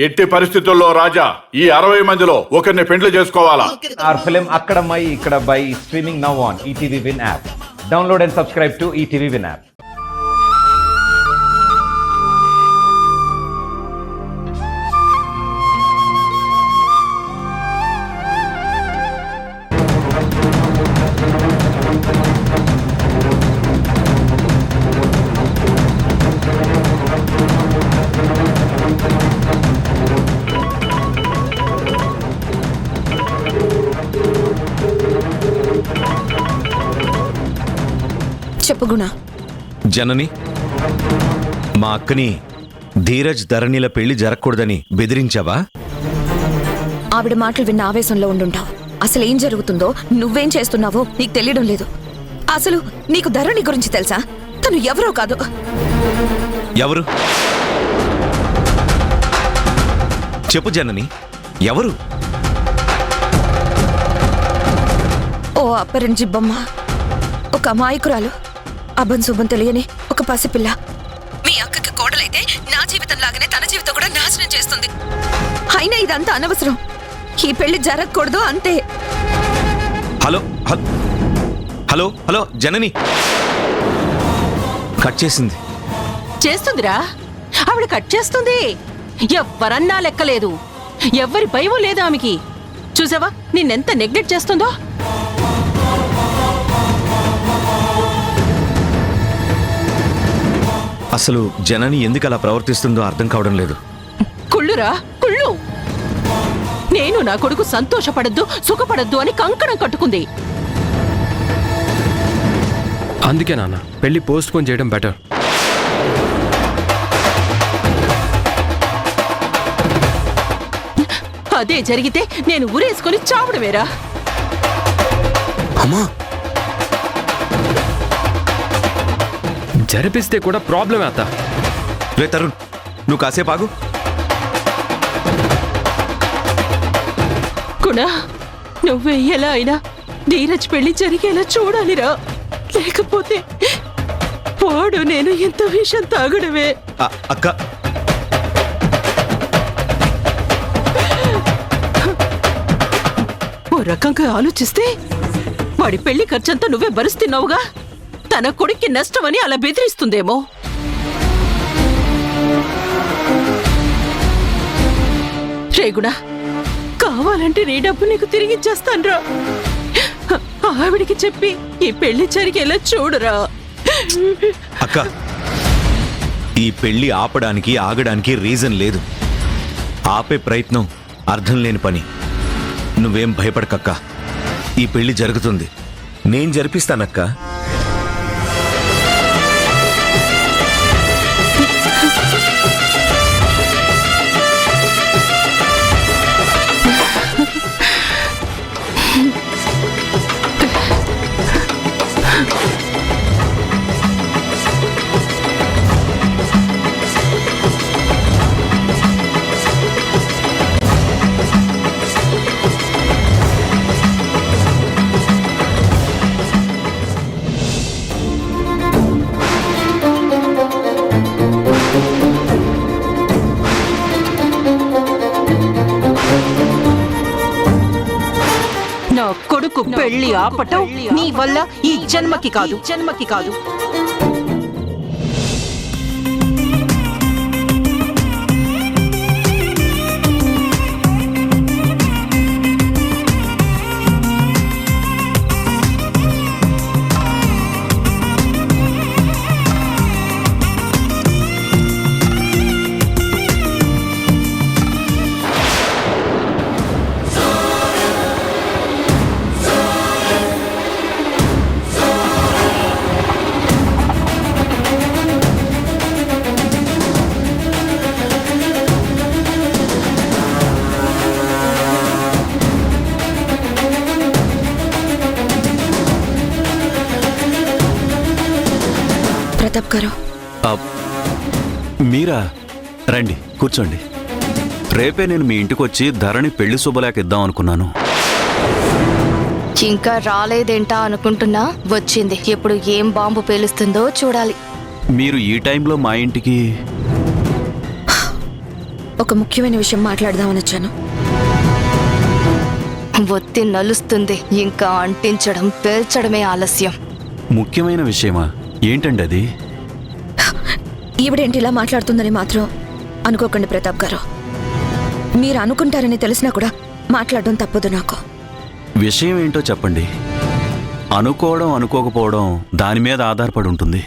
ఎట్టి పరిస్థితుల్లో రాజా ఈ 60 మందిలో ఒకరిని పెండ్లి చేసుకోవాలా? Our film Akkadamai Ikkadabai is streaming now on ETV Win app. Download and subscribe to ETV Win app. చెప్పు గుణ. జనని, మా అక్కని ధీరజ్ ధరణిల పెళ్లి జరగకూడదని బెదిరించావా? ఆవిడ మాటలు విన్న ఆవేశంలో ఉండుంటావు. అసలు ఏం జరుగుతుందో, నువ్వేం చేస్తున్నావో నీకు తెలియడం లేదు. అసలు నీకు ధరణి గురించి తెలుసా? తను ఎవరో కాదు. ఎవరు? చెప్పు జనని, ఎవరు? ఓ అప్పరంజి బొమ్మ, ఒక అమాయకురాలు, అభం శుభం తెలియని ఒక పసిపిల్ల. మీ అక్కకి కోడలైతే నా జీవితం లాగానే తన జీవితం కూడా నాశనం చేస్తుంది. అయినా ఇదంతా అనవసరం. ఈ పెళ్లి జరగకూడదు అంతే. హలో హలో హలో జనని కట్ చేసింది. చేస్తుందిరా, ఆవిడ కట్ చేస్తుంది. ఎవ్వరన్నా లెక్కలేదు, ఎవ్వరి భయం లేదు ఆమెకి. చూసావా నిన్నెంత నెగ్లెక్ట్ చేస్తుందో. అసలు జనని ఎందుకు అలా ప్రవర్తిస్తుందో అర్థం కావడం లేదు. కుళ్ళురా కుళ్ళు. నేను నా కొడుకు సంతోషపడద్దు సుఖపడద్దు అని కంకణం కట్టుకుంది. అందుకే నాన్న పెళ్లి పోస్ట్ పోన్ చేయడం బెటర్. అదే జరిగితే నేను ఊరేసుకొని చావడమేరా. అమ్మా, జరిపిస్తే కూడా ప్రాబ్లమే అత్త. రే తరుణ్, నువ్వు కాసేపు ఆగు. కుణా, నువ్వే ఎలా అయినా ధీరజ్ పెళ్లి జరిగేలా చూడాలిరా. లేకపోతే వాడు నేను ఎంత విషయం తాగడమే. అక్క, ఓ రకంగా ఆలోచిస్తే వాడి పెళ్లి ఖర్చంతా నువ్వే భరిస్తున్నావుగా. తన కొడుక్కి నష్టమని అలా బెదిరిస్తుందేమో. రేగుణ, కావాలంటే నీ డబ్బు నీకు తిరిగిచ్చేస్తాన్రా. ఆవిడికి చెప్పి ఈ పెళ్లి జరిగేలా చూడురా. అక్క, ఈ పెళ్లి ఆపడానికి ఆగడానికి రీజన్ లేదు. ఆపే ప్రయత్నం అర్థం లేని పని. నువ్వేం భయపడకక్క, ఈ పెళ్లి జరుగుతుంది. నేను జరిపిస్తానక్క. నా కొడుకు పెళ్లి ఆపటం నీ వల్ల ఈ జన్మకి కాదు. ప్రతాప్ గారు, మీరా? రండి కూర్చోండి. రేపే నేను మీ ఇంటికి వచ్చి ధరణి పెళ్లి శుభలేఖ ఇద్దాం అనుకున్నాను. ఇంకా రాలేదేంటా అనుకుంటున్నా, వచ్చింది. ఇప్పుడు ఏం బాంబు పేలుస్తుందో చూడాలి. మీరు ఈ టైంలో మా ఇంటికి ఒక ముఖ్యమైన విషయం మాట్లాడదామని వచ్చాను. ఒత్తి నలుస్తుంది, ఇంకా అంటించడం పేల్చడమే ఆలస్యం. ముఖ్యమైన విషయమా? ఏంటండి అది? ఈవిడేంటి ఇలా మాట్లాడుతుందని మాత్రం అనుకోకండి ప్రతాప్ గారు. మీరు అనుకుంటారని తెలిసినా కూడా మాట్లాడడం తప్పదు నాకు. విషయం ఏంటో చెప్పండి. అనుకోవడం అనుకోకపోవడం దాని మీద ఆధారపడి ఉంటుంది.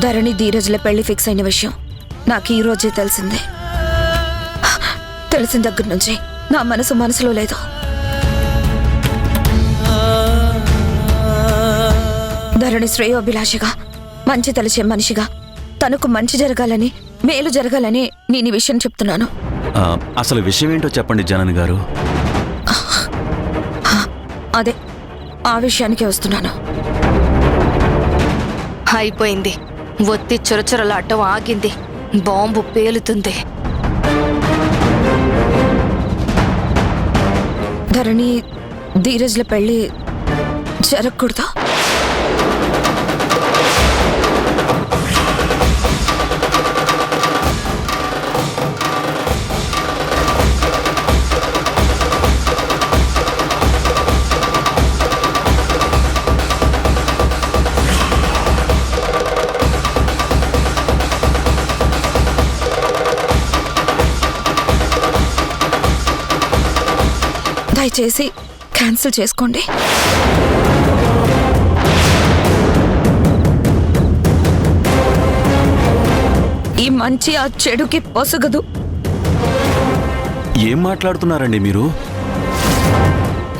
ధరణి ధీరజ్ల పెళ్లి ఫిక్స్ అయిన విషయం నాకు ఈ రోజే తెలిసింది. తెలిసిన దగ్గర నుంచి నా మనసులో లేదు. ధరణి శ్రేయోభిలాషిగా, మంచి తలచే మనిషిగా, తనకు మంచి జరగాలని, మేలు జరగాలని నేను ఈ విషయం చెప్తున్నాను. అసలు విషయం ఏంటో చెప్పండి జనని గారు. అదే ఆ విషయానికే వస్తున్నాను. అయిపోయింది. ఒత్తి చురచురలాటం ఆగింది. బాంబు పేలుతుంది. ధరణి ధీరజ్ల పెళ్లి జరగకూడదా? దయచేసి క్యాన్సిల్ చేసుకోండి. ఈ మంచి ఆ చెడుకి పొసగదు. ఏం మాట్లాడుతున్నారండి మీరు?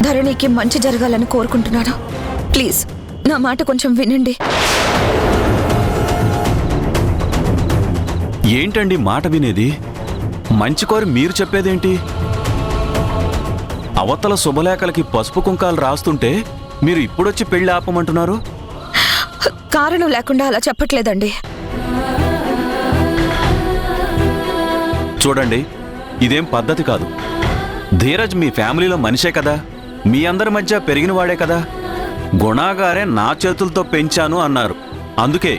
ధరణికి మంచి జరగాలని కోరుకుంటున్నాను. ప్లీజ్ నా మాట కొంచెం వినండి. ఏంటండి మాట వినేది? మంచి కోరి మీరు చెప్పేదేంటి? అవతల శుభలేఖలకి పసుపు కుంకాలు రాస్తుంటే మీరు ఇప్పుడొచ్చి పెళ్లి ఆపమంటున్నారు? కారణం లేకుండా అలా చెప్పట్లేదండి. చూడండి, ఇదేం పద్ధతి కాదు. ధీరజ్ మీ ఫ్యామిలీలో మనిషే కదా, మీ అందరి మధ్య పెరిగినవాడే కదా. గుణాగారే నా చేతులతో పెంచాను అన్నారు. అందుకే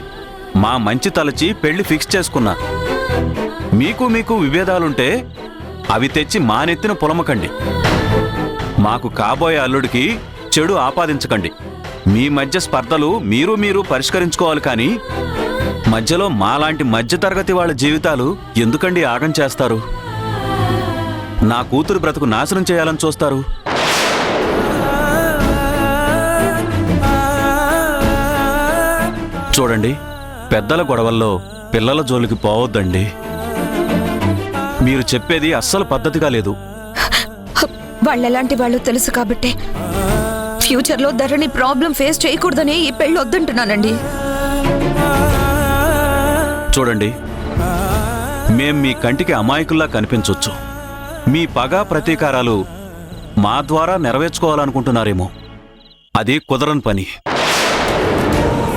మా మంచి తలచి పెళ్లి ఫిక్స్ చేసుకున్నా. మీకు విభేదాలుంటే అవి తెచ్చి మా నెత్తిన పొలమకండి. మాకు కాబోయే అల్లుడికి చెడు ఆపాదించకండి. మీ మధ్య స్పర్ధలు మీరు పరిష్కరించుకోవాలి, కానీ మధ్యలో మాలాంటి మధ్యతరగతి వాళ్ళ జీవితాలు ఎందుకండి ఆగం చేస్తారు? నా కూతురు బ్రతుకు నాశనం చేయాలని చూస్తారు. చూడండి, పెద్దల గొడవల్లో పిల్లల జోలికి పోవద్దండి. మీరు చెప్పేది అస్సలు పద్ధతిగా లేదు. వాళ్ళెలాంటి వాళ్ళు తెలుసు కాబట్టి ఫ్యూచర్లో ధరణి ప్రాబ్లం ఫేస్ చేయకూడదని ఈ పెళ్లి వద్దంటున్నానండి. చూడండి, మేం మీ కంటికి అమాయకుల్లా కనిపించొచ్చు. మీ పగ ప్రతీకారాలు మా ద్వారా నెరవేర్చుకోవాలనుకుంటున్నారేమో. అది కుదరని పని.